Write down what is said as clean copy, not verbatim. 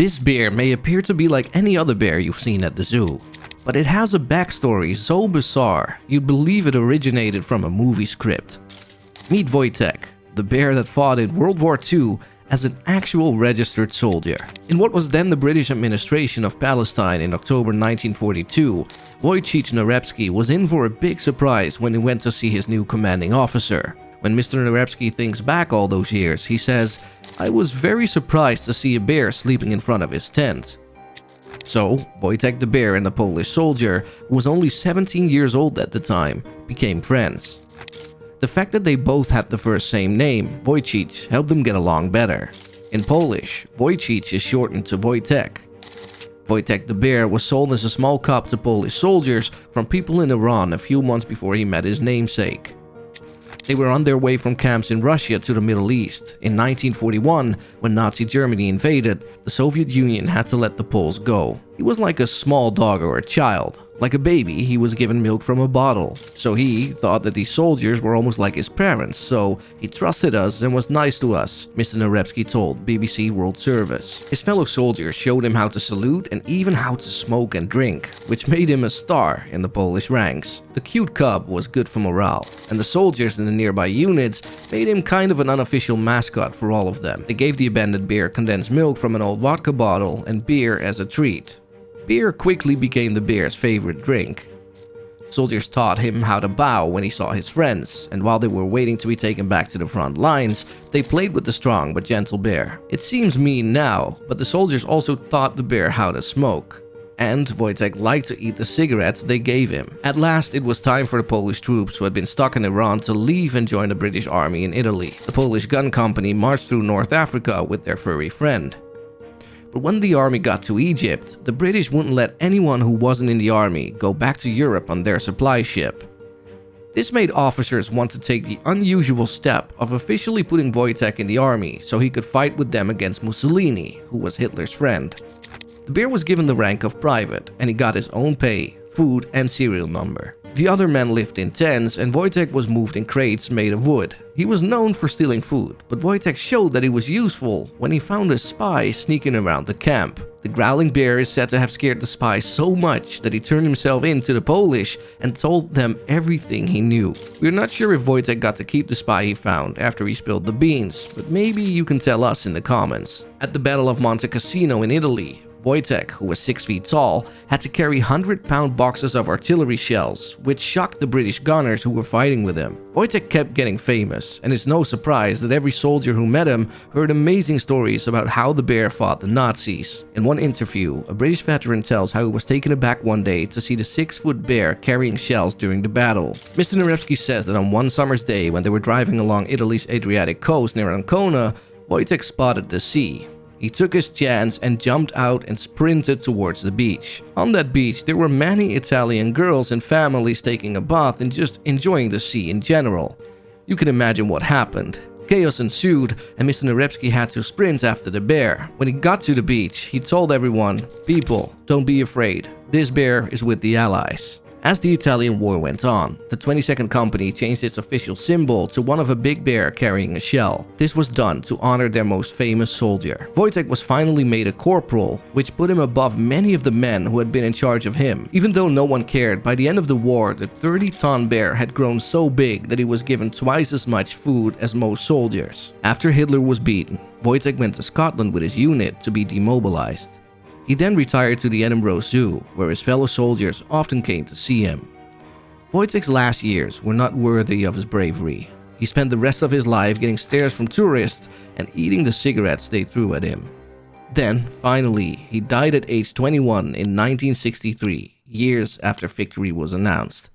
This bear may appear to be like any other bear you've seen at the zoo, but it has a backstory so bizarre you'd believe it originated from a movie script. Meet Wojtek, the bear that fought in World War II as an actual registered soldier. In what was then the British administration of Palestine in October 1942, Wojciech Narebski was in for a big surprise when he went to see his new commanding officer. When Mr. Narebski thinks back all those years, he says, "I was very surprised to see a bear sleeping in front of his tent." So, Wojtek the bear and the Polish soldier, who was only 17 years old at the time, became friends. The fact that they both had the first same name, Wojciech, helped them get along better. In Polish, Wojciech is shortened to Wojtek. Wojtek the bear was sold as a small cub to Polish soldiers from people in Iran a few months before he met his namesake. They were on their way from camps in Russia to the Middle East. In 1941, when Nazi Germany invaded, the Soviet Union had to let the Poles go. He was like a small dog or a child. Like a baby, he was given milk from a bottle. So he thought that these soldiers were almost like his parents, so he trusted us and was nice to us, Mr. Narebski told BBC World Service. His fellow soldiers showed him how to salute and even how to smoke and drink, which made him a star in the Polish ranks. The cute cub was good for morale, and the soldiers in the nearby units made him kind of an unofficial mascot for all of them. They gave the abandoned bear condensed milk from an old vodka bottle and beer as a treat. Beer quickly became the bear's favorite drink. Soldiers taught him how to bow when he saw his friends, and while they were waiting to be taken back to the front lines, they played with the strong but gentle bear. It seems mean now, but the soldiers also taught the bear how to smoke. And Wojtek liked to eat the cigarettes they gave him. At last, it was time for the Polish troops who had been stuck in Iran to leave and join the British army in Italy. The Polish gun company marched through North Africa with their furry friend. But when the army got to Egypt, the British wouldn't let anyone who wasn't in the army go back to Europe on their supply ship. This made officers want to take the unusual step of officially putting Wojtek in the army so he could fight with them against Mussolini, who was Hitler's friend. The bear was given the rank of private, and he got his own pay, food, and serial number. The other men lived in tents, and Wojtek was moved in crates made of wood. He was known for stealing food, but Wojtek showed that he was useful when he found a spy sneaking around the camp. The growling bear is said to have scared the spy so much that he turned himself in to the Polish and told them everything he knew. We're not sure if Wojtek got to keep the spy he found after he spilled the beans, but maybe you can tell us in the comments. At the Battle of Monte Cassino in Italy, Wojtek, who was 6 feet tall, had to carry 100-pound boxes of artillery shells, which shocked the British gunners who were fighting with him. Wojtek kept getting famous, and it's no surprise that every soldier who met him heard amazing stories about how the bear fought the Nazis. In one interview, a British veteran tells how he was taken aback one day to see the 6-foot bear carrying shells during the battle. Mr. Narebski says that on one summer's day when they were driving along Italy's Adriatic coast near Ancona, Wojtek spotted the sea. He took his chance and jumped out and sprinted towards the beach. On that beach, there were many Italian girls and families taking a bath and just enjoying the sea in general. You can imagine what happened. Chaos ensued, and Mr. Narebski had to sprint after the bear. When he got to the beach, he told everyone, "People, don't be afraid. This bear is with the Allies." As the Italian war went on, the 22nd Company changed its official symbol to one of a big bear carrying a shell. This was done to honor their most famous soldier. Wojtek was finally made a corporal, which put him above many of the men who had been in charge of him. Even though no one cared, by the end of the war, the 30-ton bear had grown so big that he was given twice as much food as most soldiers. After Hitler was beaten, Wojtek went to Scotland with his unit to be demobilized. He then retired to the Edinburgh Zoo, where his fellow soldiers often came to see him. Wojtek's last years were not worthy of his bravery. He spent the rest of his life getting stares from tourists and eating the cigarettes they threw at him. Then, finally, he died at age 21 in 1963, years after victory was announced.